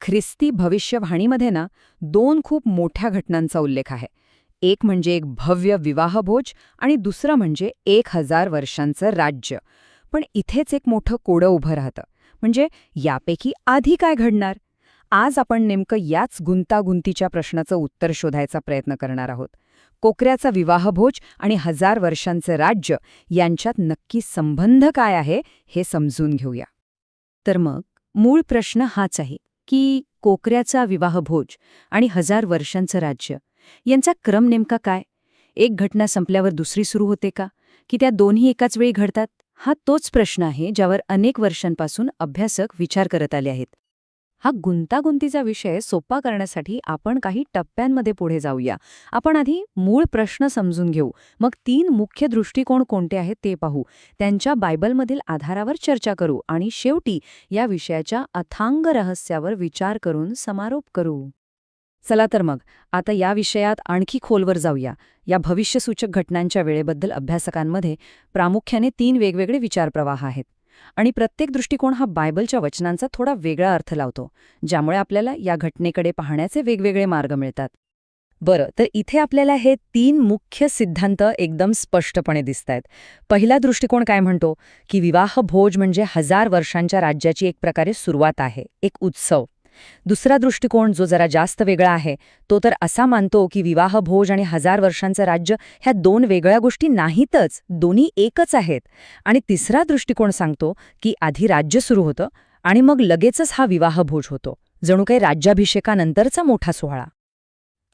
ख्रिस्ती भविष्यवाणीमध्ये ना 2 खूप मोठ्या घटनांचा उल्लेख आहे. एक म्हणजे एक भव्य विवाहभोज आणि दुसरं म्हणजे 1000 वर्षांचं राज्य. पण इथेच एक मोठं कोडं उभं राहतं. म्हणजे यापैकी आधी काय घडणार? आज आपण नेमकं याच गुंतागुंतीच्या प्रश्नाचं उत्तर शोधायचा प्रयत्न करणार आहोत. कोकऱ्याचा विवाहभोज आणि 1000 वर्षांचं राज्य यांच्यात नक्की संबंध काय आहे हे समजून घेऊया. तर मग मूळ प्रश्न हाच आहे की कोकऱ्याचा विवाहभोज आणि 1000 वर्षांचं राज्य यांचा क्रम नेमका काय? एक घटना संपल्यावर दुसरी सुरू होते का? की त्या दोन्ही एकाच वेळी घडतात? हा तोच प्रश्न आहे ज्यावर अनेक वर्षांपासून अभ्यासक विचार करत आले आहेत. हा गुंतागुंतीचा विषय सोपा करण्यासाठी आपण काही टप्प्यांमध्ये पुढे जाऊया. आपण आधी मूळ प्रश्न समजून घेऊ, मग 3 मुख्य दृष्टिकोन कोणते आहेत ते पाहू, त्यांच्या बायबलमधील आधारावर चर्चा करू आणि शेवटी या विषयाच्या अथांग रहस्यावर विचार करून समारोप करू. चला तर मग आता या विषयात आणखी खोलवर जाऊया. या भविष्यसूचक घटनांच्या वेळेबद्दल अभ्यासकांमध्ये प्रामुख्याने 3 वेगवेगळे विचारप्रवाह आहेत. आणि प्रत्येक दृष्टिकोन हा बायबलच्या वचनांचा थोडा वेगळा अर्थ लावतो, ज्यामुळे आपल्याला या घटनेकडे पाहण्याचे वेगवेगळे मार्ग मिळतात. बरं, तर इथे आपल्याला हे 3 मुख्य सिद्धांत एकदम स्पष्टपणे दिसतायत. पहिला दृष्टिकोन काय म्हणतो की विवाहभोज म्हणजे 1000 वर्षांच्या राज्याची एक प्रकारे सुरुवात आहे, एक उत्सव. दुसरा दृष्टिकोन जो जरा जास्त वेगळा आहे तो तर असा मानतो की विवाहभोज आणि 1000 वर्षांचं राज्य ह्या 2 वेगळ्या गोष्टी नाहीतच, दोन्ही एकच आहेत. आणि तिसरा दृष्टिकोन सांगतो की आधी राज्य सुरू होतं आणि मग लगेचच हा विवाहभोज होतो, जणू काही राज्याभिषेकानंतरचा मोठा सोहळा.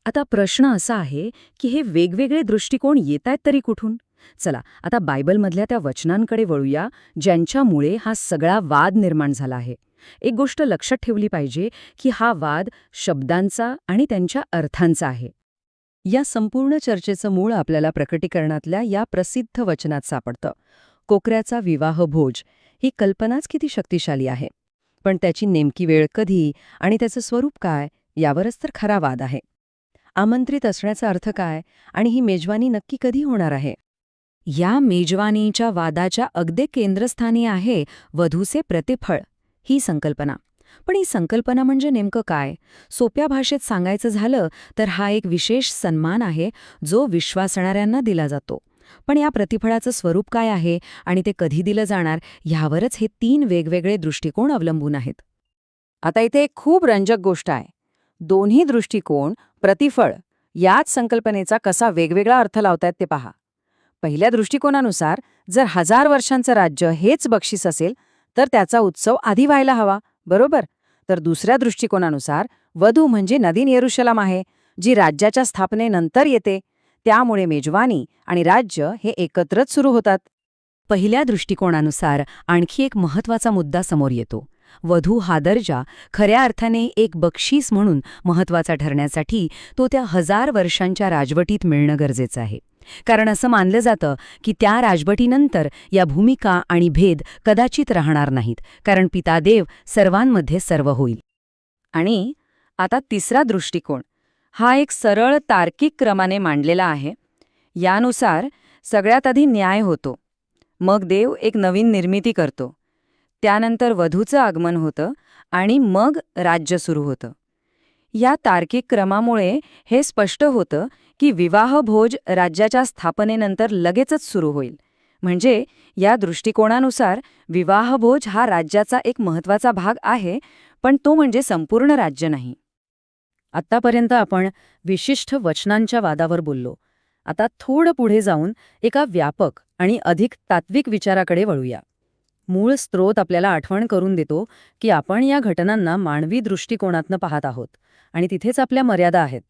आता प्रश्न असा आहे की हे वेगवेगळे दृष्टिकोन येतायत तरी कुठून? चला आता बायबलमधल्या त्या वचनांकडे वळूया ज्यांच्यामुळे हा सगळा वाद निर्माण झाला आहे. एक गोष्ट लक्षात ठेवली पाहिजे की हा वाद शब्दांचा आणि त्यांच्या अर्थांचा आहे. या संपूर्ण चर्चेचं मूळ आपल्याला प्रकटीकरणातल्या या प्रसिद्ध वचनात सापडतं. कोकऱ्याचा विवाहभोज ही कल्पनाच किती शक्तिशाली आहे, पण त्याची नेमकी वेळ कधी आणि त्याचं स्वरूप काय यावरच तर खरा वाद आहे. आमंत्रित असण्याचा अर्थ काय आणि ही मेजवानी नक्की कधी होणार आहे? या मेजवानीच्या वादाच्या अगदी केंद्रस्थानी आहे वधूचे प्रतिफळ ही संकल्पना. पण ही संकल्पना म्हणजे नेमकं काय? सोप्या भाषेत सांगायचं झालं तर हा एक विशेष सन्मान आहे जो विश्वासणाऱ्यांना दिला जातो. पण या प्रतिफळाचं स्वरूप काय आहे आणि ते कधी दिलं जाणार ह्यावरच हे 3 वेगवेगळे दृष्टिकोन अवलंबून आहेत. आता इथे एक खूप रंजक गोष्ट आहे. दोन्ही दृष्टिकोन प्रतिफळ याच संकल्पनेचा कसा वेगवेगळा अर्थ लावतायत ते पहा. पहिल्या दृष्टिकोनानुसार जर 1000 वर्षांचं राज्य हेच बक्षीस असेल तर त्याचा उत्सव आधी व्हायला हवा, बरोबर? तर दुसऱ्या दृष्टिकोनानुसार वधू म्हणजे नवीन येरुशलेम आहे, जी राज्याच्या स्थापनेनंतर येते. त्यामुळे मेजवानी आणि राज्य हे एकत्रच सुरू होतात. पहिल्या दृष्टिकोनानुसार आणखी एक महत्त्वाचा मुद्दा समोर येतो. वधू हा दर्जा खऱ्या अर्थाने एक बक्षीस म्हणून महत्त्वाचा ठरण्यासाठी तो त्या 1000 वर्षांच्या राजवटीत मिळणं गरजेचं आहे. कारण असं मानलं जातं की त्या राजवटीनंतर या भूमिका आणि भेद कदाचित राहणार नाहीत, कारण पिता देव सर्वांमध्ये सर्व होईल. आणि आता तिसरा दृष्टिकोन हा एक सरळ तार्किक क्रमाने मांडलेला आहे. यानुसार सगळ्यात आधी न्याय होतो, मग देव एक नवीन निर्मिती करतो, त्यानंतर वधूचं आगमन होतं आणि मग राज्य सुरू होतं. या तार्किक क्रमामुळे हे स्पष्ट होतं की विवाहभोज राज्याच्या स्थापनेनंतर लगेचच सुरू होईल. म्हणजे या दृष्टिकोनानुसार विवाहभोज हा राज्याचा एक महत्त्वाचा भाग आहे, पण तो म्हणजे संपूर्ण राज्य नाही. आत्तापर्यंत आपण विशिष्ट वचनांच्या वादावर बोललो. आता थोडं पुढे जाऊन एका व्यापक आणि अधिक तात्विक विचाराकडे वळूया. मूळ स्रोत आपल्याला आठवण करून देतो की आपण या घटनांना मानवी दृष्टिकोनातनं पाहत आहोत आणि तिथेच आपल्या मर्यादा आहेत.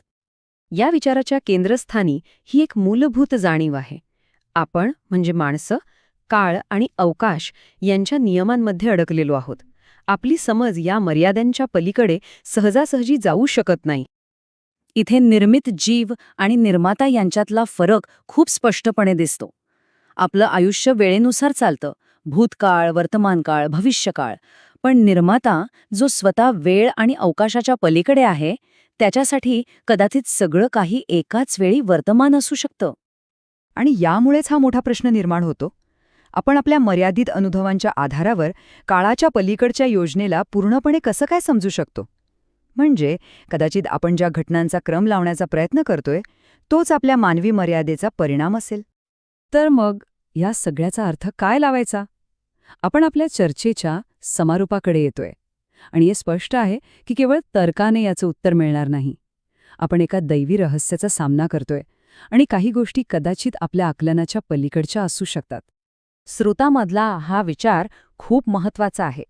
या विचाराच्या केंद्रस्थानी ही एक मूलभूत जाणीव आहे. आपण म्हणजे माणसं काळ आणि अवकाश यांच्या नियमांमध्ये अडकलेलो आहोत. आपली समज या मर्यादांच्या पलीकडे सहजासहजी जाऊ शकत नाही. इथे निर्मित जीव आणि निर्माता यांच्यातला फरक खूप स्पष्टपणे दिसतो. आपलं आयुष्य वेळेनुसार चालतं, भूतकाळ, वर्तमानकाळ, भविष्यकाळ. पण निर्माता जो स्वतः वेळ आणि अवकाशाच्या पलीकडे आहे त्याच्यासाठी कदाचित सगळं काही एकाच वेळी वर्तमान असू शकतं. आणि यामुळेच हा मोठा प्रश्न निर्माण होतो. आपण आपल्या मर्यादित अनुभवांच्या आधारावर काळाच्या पलीकडच्या योजनेला पूर्णपणे कसं काय समजू शकतो? म्हणजे कदाचित आपण ज्या घटनांचा क्रम लावण्याचा प्रयत्न करतोय तोच आपल्या मानवी मर्यादेचा परिणाम असेल. तर मग या सगळ्याचा अर्थ काय लावायचा? आपण आपल्या चर्चेच्या समारोपाकडे येतोय आणि हे स्पष्ट आहे की केवळ तर्काने याचं उत्तर मिळणार नाही. आपण एका दैवी रहस्याचा सामना करतोय आणि काही गोष्टी कदाचित आपल्या आकलनाच्या पलीकडच्या असू शकतात. श्रोतामधला हा विचार खूप महत्वाचा आहे.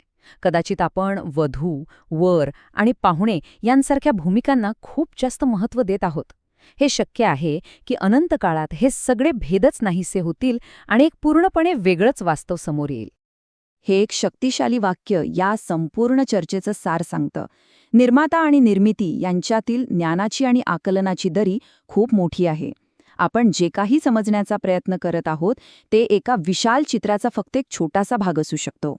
कदाचित आपण वधू, वर आणि पाहुणे यांसारख्या भूमिकांना खूप जास्त महत्त्व देत आहोत. हे शक्य आहे की अनंत काळात हे सगळे भेदच नाहीसे होतील आणि एक पूर्णपणे वेगळंच वास्तव समोर येईल. हे एक शक्तिशाली वाक्य या संपूर्ण चर्चेचं सार सांगतं. निर्माता आणि निर्मिती यांच्यातील ज्ञानाची आणि आकलनाची दरी खूप मोठी आहे. आपण जे काही समजण्याचा प्रयत्न करत आहोत ते एका विशाल चित्राचा फक्त एक छोटासा भाग असू शकतो.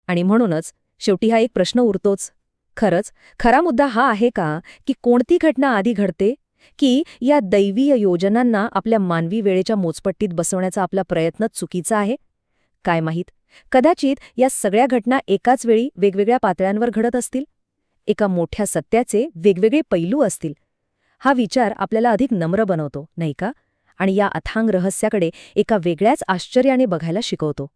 आणि म्हणूनच शेवटी हा एक प्रश्न उरतोच. खरंच खरा मुद्दा हा आहे का की कोणती घटना आधी घडते, की या दैवीय योजनांना आपल्या मानवी वेळेच्या मोजपट्टीत बसवण्याचा आपला प्रयत्न चुकीचा आहे? काय माहीत, कदाचित या सगळ्या घटना एकाच वेळी वेगवेगळ्या पातळ्यांवर घडत असतील. एका मोठ्या सत्याचे वेगवेगळे पैलू असतील. हा विचार आपल्याला अधिक नम्र बनवतो, नाही का? आणि या अथांग रहस्याकडे एका वेगळ्याच आश्चर्याने बघायला शिकवतो.